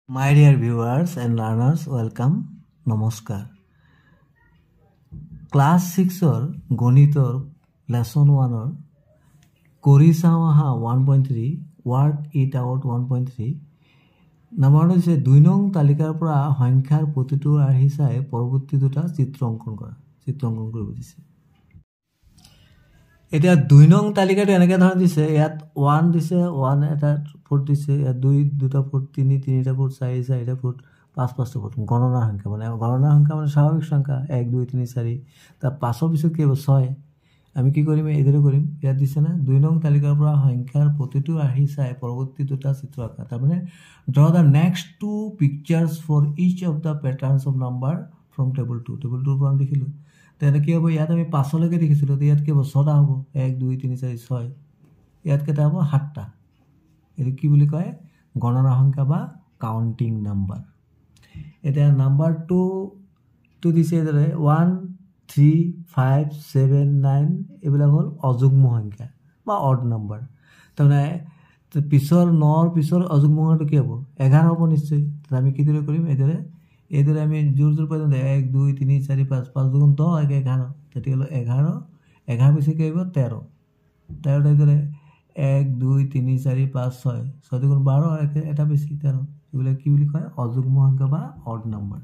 My dear viewers and learners, welcome. Namaskar. Class 6 or Gonitor lesson 1 or Korisawaha 1.3 work it out 1.3 নাম্বাৰটো হৈছে 2 নং তালিকাৰ পৰা সংখ্যাৰ প্ৰতিটো আৰ্হি চাই পৰৱৰ্তী দুটা চিত্ৰ অংকন কৰিব দিছে এতিয়া 2 নং তালিকাটো এনেকৈ ধৰণ দিছে ইয়াত 1 দিছে 1 এটা ফুট দিছে ইয়াত 2 দুটা ফুট 3 তিনিটা ফুট 4 চাৰিটা ফুট 5 পাঁচটা ফুট গণনাৰ সংখ্যা মানে স্বাভাৱিক সংখ্যা 1 2 3 4 তাৰ পাছৰ পিছত কি হ'ব 6 আমি কি কৰিম এদৰে কৰিম ইয়াত দিছে না 2 নং তালিকাৰ পৰা সংখ্যাৰ প্ৰতিটো আৰ্হি চাই পৰৱৰ্তী দুটা চিত্ৰ আঁকা তাৰ মানে draw the next two pictures for each of the patterns of number from table 2 পৰা দেখিলো তেনে কি হ'ব ইয়াত আমি 5 লৈকে দেখিছিলো ইয়াত কি হ'ব 6টা হ'ব 1 2 3 4 6 ইয়াত কেটা হ'ব 7টা এটো কি বুলি কয় গণনা সংখ্যা বা কাউন্টিং নাম্বার এটা নাম্বার 2 টু দিছে এদৰে 1 3 5 7 9 এবিলা হল অযুগ্ম সংখ্যা বা অড নাম্বার তাৰমানে পিছৰ 9 পিছৰ অযুগ্ম সংখ্যাটো কি হ'ব 11 হ'ব নিশ্চয় আমি কি দৰে কৰিম এদৰে আমি জোৰ পাই 1 2 3 4 5 5 দুগুণ 10 11 তেতিয়া হলো 11 11 পিছে কি হ'ব 13 13 এদৰে 1 2 3 4 5 6 6 দুগুণ 12 এটা বেশি 13 এবিলা কি বুলি কয় অযুগ্ম সংখ্যা বা অড নাম্বার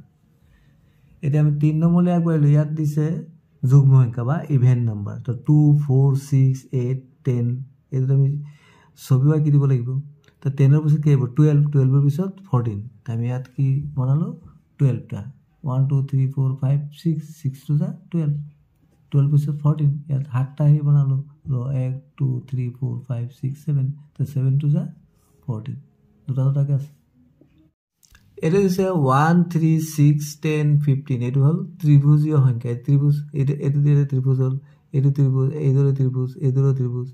এটা আমি 3 নম্বৰলৈ আগবাঢ়িলো ইয়াত দিছে যুগ্ম সংখ্যা বা ইভেন নাম্বার তো 2 4 6 8 10 এটো আমি ছবি আঁকি দিব লাগিব তো 10 এর পিছত কি হ'ব 12 12 এর পিছত 14 আমি ইয়াত কি বনালো 12 টা 1 2 3 4 5 6 6 টু দা 12 12 পিছত 14 ইয়াত 8 টা হি বনালো 1 2 3 4 5 6 7 তো 7 টু দা 14 দুটা আছে এটা দিছে 1 3 6 10 15 এটো হল ত্রিভুজীয় সংখ্যা ত্রিভুজ এটো দিয়ে ত্রিভুজ হল এটো ত্রিভুজ এইদৰে ত্রিভুজ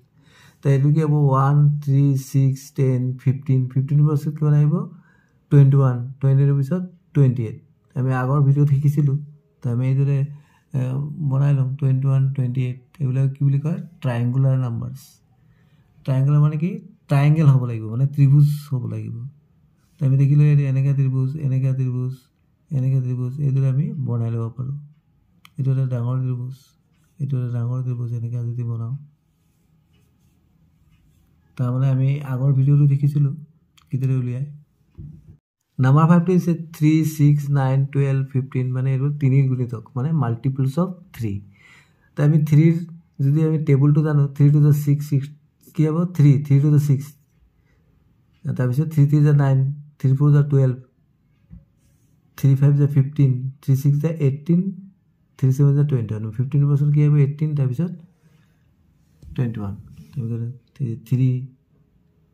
তাই এটো কি হ'ব 1 3 6 10 15 15 পিছত কি আহিব 21 20 এর পিছত 28 আমি আগৰ ভিডিওত শিকিছিলো তো আমি এইদৰে বনাই লম 21 28 এগুলা কি বুলি কয় ট্রায়াঙ্গুলার নাম্বারস ট্রায়াঙ্গুলার মানে কি ট্রায়াঙ্গেল হ'ব লাগিব মানে ত্রিভুজ হ'ব লাগিব তো আমি দেখিলো এনেকা ত্রিভুজ এইদৰে আমি বনাই লব পাৰো এটো এটা ডাঙৰ ত্ৰিভুজ এনেকা যদি বনাও তাৰ মানে আমি আগৰ ভিডিওটো দেখিছিলো কিদৰে উলিয়াই নাম্বার 5 টো আছে 3 6 9 12 15 মানে এটো তিনিৰ গুণিতক মানে মাল্টিপলস অফ 3 তো আমি 3 যদি আমি টেবুলটো জানো 3 টু দা 6 কি হ'ব 3 টু দা 6 তাৰ পিছত 3 3 দা 9 3 4 দা 12 3 5 দা 15 3 6 দা 18 3 7 দা 21 15 পাছত কি হ'ব 18 তাৰ পিছত 21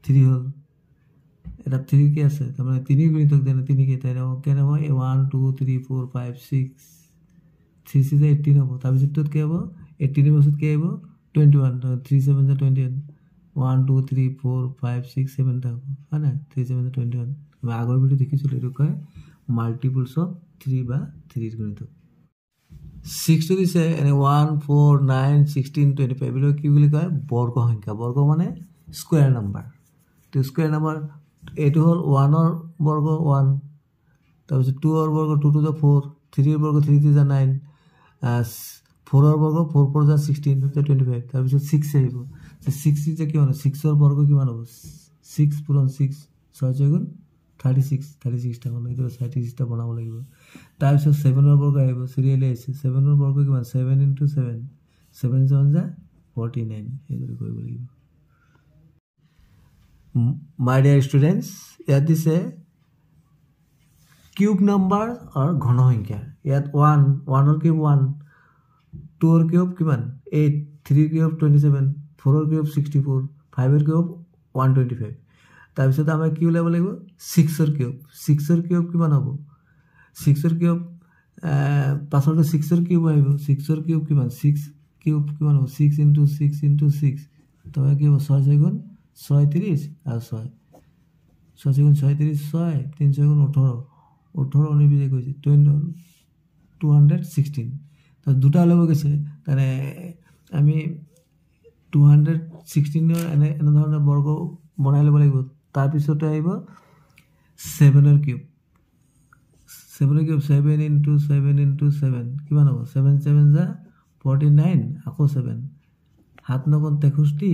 3 হল এটা 3 কি আছে তার মানে 3 গুণিতক দেন 3 কে তাই কেন হয় 1 2 3 4 5 6 3 6 18 হবে তার পিছত কি হবে 18 এর পিছত কি হবে 21 3 7 21 1 2 3 4 5 6 7 টা হবে হয় না 3 7 21 আমি আগৰ ভিডিও দেখিছিল এটো কয় মাল্টিপলস অফ 3 বা 3 এর গুণিতক 6 to দিছে 1 4 9 16 25 এগুলো কি বলি কয় বর্গ সংখ্যা বর্গ মানে স্কয়ার নাম্বার তো স্কয়ার নাম্বার এটো হল 1 এর বর্গ 1 তারপর 2 এর বর্গ 2 to the 4 3 এর বর্গ 3 to the 9 4 এর বর্গ 4 4 the 16 to 25 তারপর 6 আহিব তো 6 ইজ কি মানে 6 এর বর্গ কি মানে 6 পূরণ 6 6 গুণ 36 টা হলো এটা 36 টা বনাব লাগিব তাৰপিছত 7 এৰ বৰ্গ আহিব সিৰিয়ালি আছে 7 এৰ বৰ্গ কি মানে 7 into 7 7 7 যা 49 এদৰে কৰিব লাগিব My dear students ইয়াত দিছে কিউব নাম্বার আর ঘন সংখ্যা ইয়াত 1 এর কিউব 1 2 এর কিউব কিমান 8 3 এর কিউব 27 4 এর কিউব 64 5 এর কিউব 125 তাৰপিছত আমাৰ কি উলাব লাগিব 6 এৰ কিউব কিমান হ'ব 6 এৰ কিউব পাছৰটো 6 এর কিউব আহিব 6 এর কিউব কিমান 6 কিউব কিমান হ'ব 6 into 6 into 6 তো কি হ'ব 6 গুণ 36 আর 6 6 গুণ 36 6 3 গুণ 18 নিবিজে কইছে 216 তো দুটা লব গেছে তারে আমি 216 এনে ধৰণৰ বৰ্গ বনাই লব লাগিব তাৰ পিছতে আহিব 7 কিউব 7 কিউব 7 into 7 into 7 কিমান হ'ব 7 7 যা 49 আকৌ 7 7 9 গুণ 63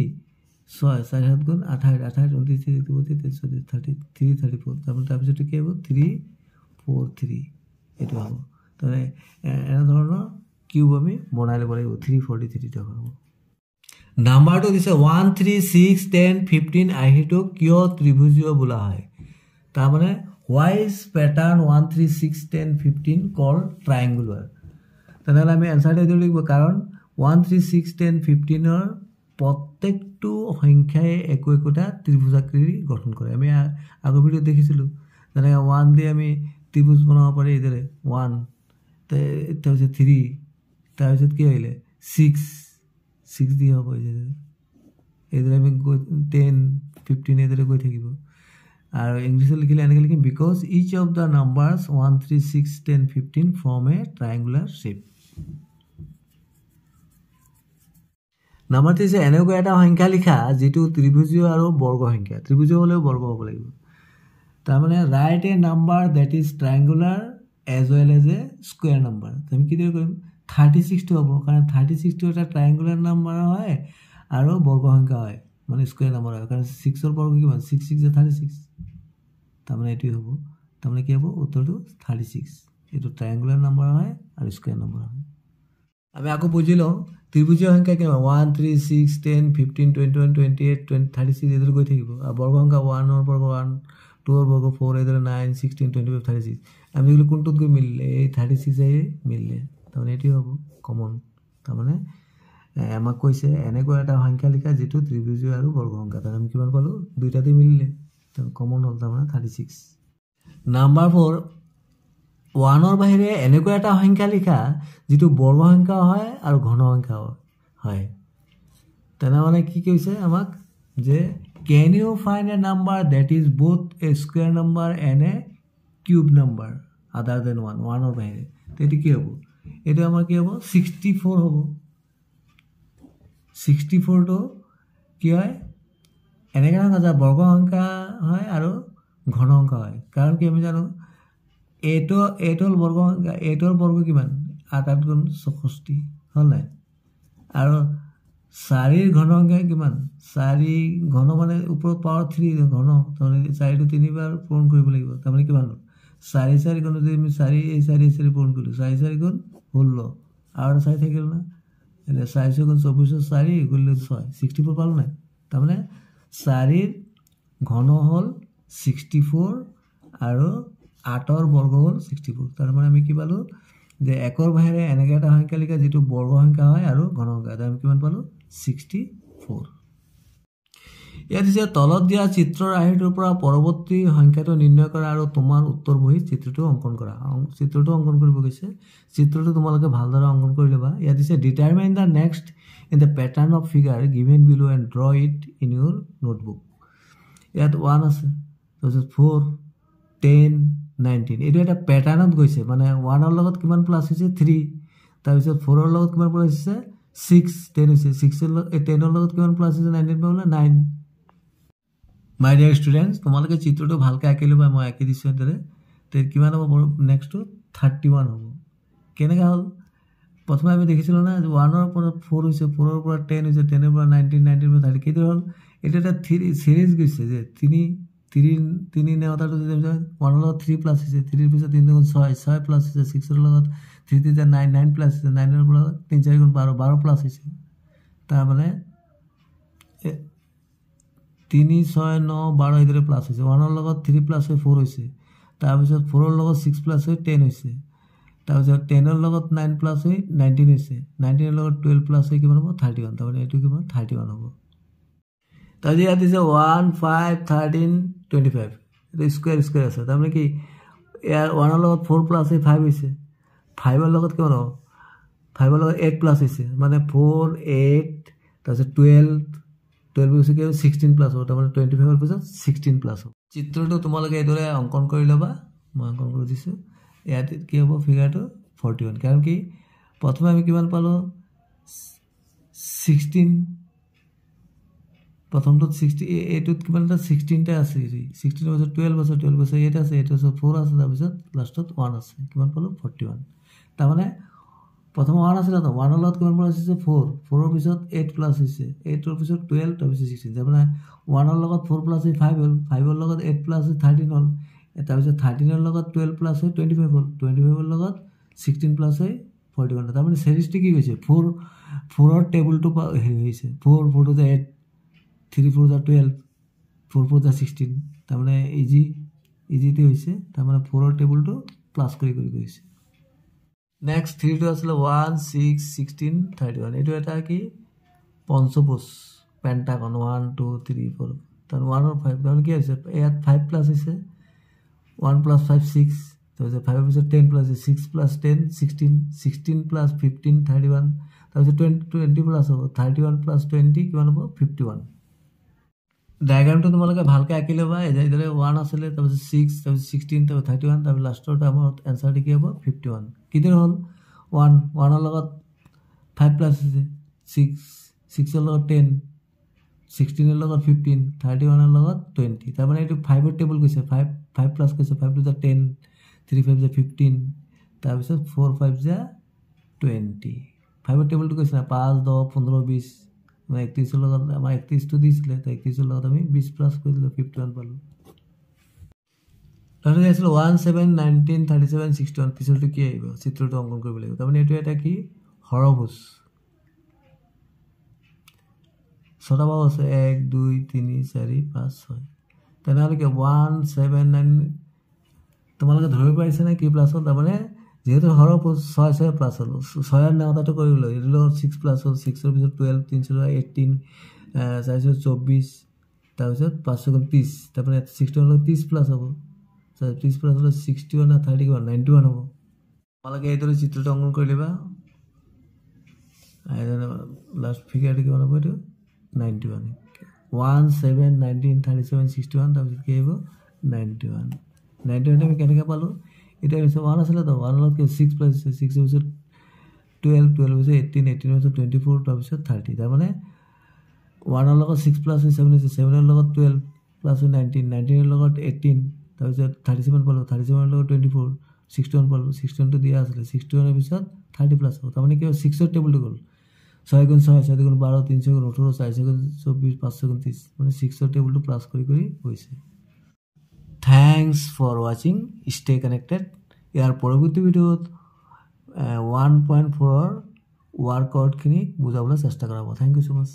6 4 7 গুণ 28 28 29 30 33 34 তাৰপিছত কি হ'ব 343 এইটো হ'ব তাৰে এনে ধৰণৰ কিউব আমি বনাই ল'ব লাগিব 343 টা হ'ব নাম্বাৰটো দিছে 1 3 6 10 15 আহিটো কিয় ত্ৰিভুজীয় বোলা হয় তাৰ মানে why is pattern 1 3 6 10 15 called triangular তেনেহলে আমি आंसर দিব লাগিব কাৰণ 1 3 6 10 15 ৰ প্ৰত্যেকটো সংখ্যাই একোটা ত্ৰিভুজাকৃতি গঠন কৰে আমি আগৰ ভিডিও দেখিছিলো যেনে 1 দি আমি ত্ৰিভুজ বনাব পাৰি ইদৰে 1 তাৰপিছত 3 তাৰপিছত কি হইলে 6 দি হ'ব ইদৰে আমি 10 15 ইদৰে গৈ থাকিব আৰু ইংলিশে লিখিলে এনেকৈ লিখিম because each of the numbers 1 3 6 10 15 form a triangular shape নাম্বাৰটো হৈছে এনেকুৱা এটা সংখ্যা লিখা যেটো ত্ৰিভুজীয় আৰু বৰ্গ সংখ্যা ত্ৰিভুজীয় হলেও বৰ্গ হ'ব লাগিব তাৰ মানে write a number that is triangular as well as a square number আমি কি কৰিম 36 টো হ'ব কাৰণ 36 টো এটা triangular number হয় আৰু বৰ্গ সংখ্যা হয় মানে স্কয়াৰ নাম্বাৰ হয় কাৰণ 6 ৰ বৰ্গ কিমান 6 6 36 তাহলে এটি হ'ব তাহলে কি হ'ব উত্তৰটো 36 এটো ট্রায়াঙ্গুলার নাম্বার হয় আর স্কয়ার নাম্বার হয় আমি আকো বুঝিলো ত্রিভুজীয় সংখ্যা কি 1 3 6 10 15 21 28 36 এদের গৈ থাকিব আর বর্গ সংখ্যা 1 এর বর্গ 1 2 এর বর্গ 4 এদের 9 16 25 36 আমি এগুলো কোনটোত গৈ মিললে এই 36 এ মিললে তাহলে এটি হ'ব কমন তার মানে আমাক কৈছে এনেকুৱা এটা সংখ্যা লিখা যেটো ত্ৰিভুজীয় আৰু বৰ্গ সংখ্যা তার আমি কিমান পালো দুইটাতে মিললে তো কমন হল তার মানে 36 নাম্বার 4 1 ৰ বাহিৰে এনেকুৱা এটা সংখ্যা লিখা যেটো বৰ্গ সংখ্যা হয় আৰু ঘন সংখ্যা হয় তেনে মানে কি কৈছে আমাক যে can you find a number that is both a square number and a cube number other than 1 ৰ বাহিৰে তেতি কি হ'ব এটো আমাৰ কি হ'ব 64 হ'ব 64 টো কি হয় এনেকা না বৰ্গ সংখ্যা হয় আৰু ঘন সংখ্যা হয় কাৰণ কি আমি জানো এটল বৰ্গ সংখ্যা এটল বৰ্গ কিমান 8 গুণ 64 হল নাই আৰু 4 ৰ ঘন সংখ্যা কিমান 4 ঘন মানে ওপৰত পাৱাৰ 3 ঘন তাহলে 4 টো 3 বাৰ পূৰণ কৰিব লাগিব তাহলে কিমান 4 4 গুণ যদি আমি 4 এই 4 পূৰণ কৰিলো 4 4 গুণ 16 আৰু 4 থাকিল না এনে 4 গুণ 24 4 গুণ 6 64 পালো না তাহলে 4 ৰ ঘন হল 64 আৰু 8 ৰ বৰ্গ হল 64 তাৰ মানে আমি কি পালো যে একৰ বাহিৰে এনেকা এটা সংখ্যা লিখা যেটো বৰ্গ সংখ্যা হয় আৰু ঘন সংখ্যা আমি কিমান পালো 64 ইয়াত যে তলত দিয়া চিত্ৰৰ আহিটোৰ পৰা পৰৱৰ্তী সংখ্যাটো নিৰ্ণয় কৰা আৰু তোমাৰ উত্তৰ বহি চিত্ৰটো অঙ্কন কৰা চিত্ৰটো অঙ্কন কৰিব গৈছে চিত্ৰটো তোমালোকে ভালদৰে অঙ্কন কৰি লবা ইয়াত দিছে determine the next in the pattern of figure given below and draw it in your notebook ইয়াত 1 আছে তাৰপিছত 4 10 19 এটো এটা প্যাটাৰ্ণত গৈছে মানে 1 ৰ লগত কিমান প্লাস হৈছে 3 তাৰপিছত 4 ৰ লগত কিমান প্লাস হৈছে 6 10 হৈছে 6 ৰ লগত 10 ৰ লগত কিমান প্লাস হৈছে 19 পাবলে 9 মাই ডিয়াৰ স্টুডেন্টস তোমালোকে চিত্ৰটো ভালকৈ আঁকি লবা মই আঁকি দিছো এদৰে তে কিমান হ'ব নেক্সট 31 হ'ব কেনেকা হল প্ৰথমে আমি দেখিছিলো না 1 ৰ পৰা 4 হৈছে 4 ৰ পৰা 10 হৈছে 10 ৰ পৰা 19 19 ৰ পৰা 30 কেইটা হল এটা এটা সিৰিজ গৈছে যে 3 নেওতাটো যদি 1 ৰ লগত 3 প্লাস হৈছে 3 ৰ পিছত 3 গুণ 6 6 প্লাস হৈছে 6 ৰ লগত 3 3 9 9 প্লাস হৈছে 9 ৰ পৰা 3 4 গুণ 12 12 প্লাস হৈছে তাৰ মানে 3 6 9 12 ইদৰে প্লাস হৈছে 1 ৰ লগত 3 প্লাস হৈ 4 হৈছে তাৰ পিছত 4 ৰ লগত 6 প্লাস হৈ 10 হৈছে তাৰ পিছত 10 ৰ লগত 9 প্লাস হৈ 19 হৈছে 19 ৰ লগত 12 প্লাস হৈ কিমান হ'ব 31 তাৰ মানে এটো কিমান 31 হ'ব তাজি ইয়াত দিছে 1 5 13 25 এটা স্কয়ার স্কয়ার আছে তাৰ মানে কি ইয়াৰ 1 ৰ লগত 4 প্লাস হৈ 5 হৈছে 5 ৰ লগত কিমান হ'ব 5 ৰ লগত 8 প্লাস হৈছে মানে 4 8 তাৰপিছত 12 12 হৈছে কি 16 প্লাস হ'ব তাৰ মানে 25 ৰ পিছত 16 প্লাস হ'ব চিত্ৰটো তোমালোকে এদৰে অঙ্কন কৰি লবা মই অঙ্কন কৰি দিছো ইয়াত কি হ'ব ফিগাৰটো 41 কাৰণ কি প্ৰথমে আমি কিমান পালো 16 প্ৰথমটোত 60 এইটোত কিমান এটা 16টা আছে 16 পাছত 12 আছে 12 আছে 8 আছে 8 আছে 4 আছে তাৰপিছত লাষ্টত 1 আছে কিমান পালো 41 তাৰমানে প্ৰথম 1 আছিল তো 1 ৰ লগত কিমান প্লাছ হৈছে 4 4 ৰ পিছত 8 প্লাছ হৈছে 8 ৰ পিছত 12 তাৰপিছত 16 তাৰমানে 1 ৰ লগত 4 প্লাছ 5 হ'ল 5 ৰ লগত 8 প্লাছ 13 হ'ল তাৰপিছত 13 ৰ লগত 12 প্লাছ 25 হ'ল 25 ৰ লগত 16 প্লাছ 41 তাৰমানে সিৰিজটো কি হৈছে 4 ৰ টেবুলটো হেৰি হৈছে 4 4 টু 8 3 4 12 4 4 16 তাৰমানে ইজিতে হৈছে তাৰমানে 4 ৰ টেবুলটো প্লাছ কৰি গৈছে নেক্সট 3 টো আছিল 1 6 16 31 এটো এটা কি পঞ্চভুজ পেন্টাগন 1 2 3 4 তার 1 और 5 তাহলে কি আছে ইয়াত 5 প্লাস আছে 1 plus 5 6 তাহলে 5 এর পিছনে 10 প্লাস 6 plus 10 16 16 plus 15 31 তাহলে 20 প্লাস হবে 31 plus 20 কিমান হবে 51 ডায়াগ্রামটো তোমালোকে ভালকে আঁকি লবা এদাইলে 1 আছিল তারপর 6 তারপর 16 তারপর 31 তারপর লাস্টটা আমার आंसर কি হবে 51 কিদের হল 1 1 এর লগত 5 প্লাস আছে 6 6 এর লগত 10 16 এর লগত 15 31 এর লগত 20 তার মানে এটা 5 এর টেবিল কইছে 5 প্লাস কইছে 5 টু দা 10 3 5 যা 15 তারপর 4 5 যা 20 5 এর টেবিলটো কইছে না 5 10 15 20 मैं 31 লগত আমার 31 তো দিছিলে তাই 31 লগত আমি 20 প্লাস করে দিলে 51 পালো তাহলে আসলে 1 7 19 37 61 পিছলটো কি আইব চিত্রটো অঙ্কন কৰিব লাগিব তার মানে এটা কি হরভুজ ছটা বাহু আছে 1 2 3 4 5 6 তাহলে কি 1 7 9 তোমালোকে ধৰিব পাৰিছে না কি প্লাস হ'ল তাৰ মানে যেহেতু হৰভুজ 6 6 প্লাস হলো 6 এৰ নাওতাটো কৰিলো এৰ 6 প্লাস হল 6 এৰ পিছত 12 3 18 424 তাৰপিছত 530 তার মানে 60 হলো 30 প্লাস হ'ব 30 প্লাস হলো 61 না 30 কিমান 91 হ'ব তোমালোকে এইদৰে চিত্ৰটো অঙ্কন কৰি লিবা আইদৰ লাস্ট ফিগাৰটো কিমান হ'ব এটো 91 1 7 19 37 61 তাৰপিছত কি হ'ব 91 91 আমি কেনেকৈ পালো এটা হৈছে 1 আছিল তো 1 লগত 6 প্লাস 6 এর পিছত 12 12 হৈছে 18 18 হৈছে 24 তাৰপিছত 30 তাৰ মানে 1 এৰ লগত 6 প্লাস 7 হৈছে 7 এৰ লগত 12 প্লাস 19 19 এৰ লগত 18 তাৰপিছত 37 পালো 37 এর লগত 24 61 পালো 61 টো দিয়া আছিল 61 এর পিছত 30 প্লাস হ'ব তাৰ মানে কি 6 এর টেবুলটো গল 6 গুণ 6 7 গুণ 12 3 গুণ 18 4 গুণ 24 5 গুণ 30 মানে 6 এর টেবুলটো প্লাস কৰি হৈছে Thanks for watching. Stay connected. ইয়াৰ পৰৱৰ্তী ভিডিঅ'ত 1.4 ৰ ওয়াৰ্কআউট খিনি বুজাবলৈ চেষ্টা কৰাব। Thank you so much.